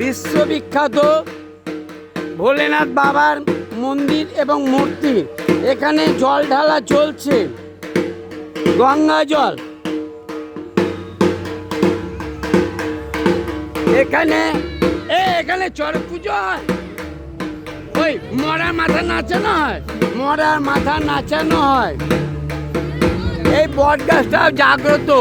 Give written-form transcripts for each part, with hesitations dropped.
বিশ্ববিখ্যাত ভোলেনাথ বাবার মন্দির এবং মূর্তি। এখানে জল ঢালা চলছে, গঙ্গা জল। এখানে এখানে চড়ক পুজো হয়, ওই মরার মাথা নাচানো হয়, মরার মাথা নাচানো হয়। এই বট গাছটাও জাগ্রত।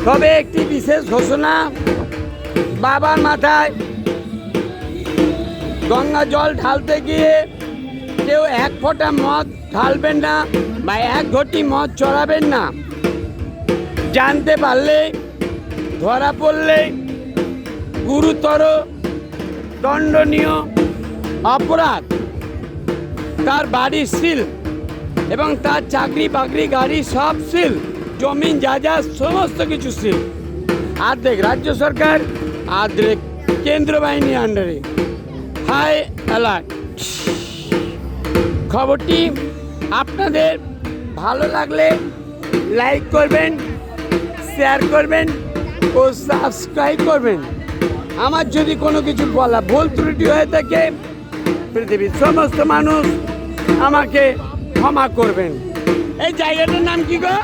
তবে একটি বিশেষ ঘোষণা, বাবার মাথায় গঙ্গা জল ঢালতে গিয়ে কেউ এক ফোঁটা মদ ঢালবেন না বা এক ঘটি মদ চড়াবেন না। জানতে পারলে, ধরা পড়লে গুরুতর দণ্ডনীয় অপরাধ। তার বাড়ি সিল এবং তার চাকরি বাকরি গাড়ি সব সিল, জমিন যা সমস্ত কিছু সিল। আর্ধেক রাজ্য সরকার, আর্ধেক কেন্দ্র বাহিনীর আন্ডারে। High alert. খবরটি আপনাদের ভালো লাগলে লাইক করবেন, শেয়ার করবেন ও সাবস্ক্রাইব করবেন। আমার যদি কোনো কিছু বলা ভুল ত্রুটি হয়ে থাকে, পৃথিবীর সমস্ত মানুষ আমাকে ক্ষমা করবেন। এই জায়গাটার নাম কি গো?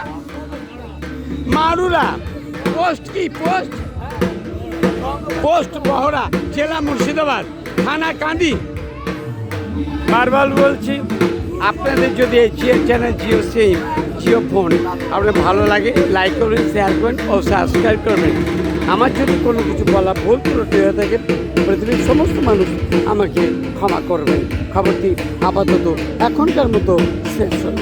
মারুরা। পোস্ট কি? পোস্ট পোস্ট বহরা, জেলা মুর্শিদাবাদ, থানা কান্দি। বারবার বলছি, আপনাদের যদি এই জিও চ্যানেল, জিও সিম, জিও ফোন আপনার ভালো লাগে, লাইক করবেন, শেয়ার করবেন ও সাবস্ক্রাইব করবেন। আমার যদি কোনো কিছু বলা ভুল ত্রুটি হয়ে থাকে, পৃথিবীর সমস্ত মানুষ আমাকে ক্ষমা করবেন। খবরটি আপাতত এখনকার মতো শেষ হল।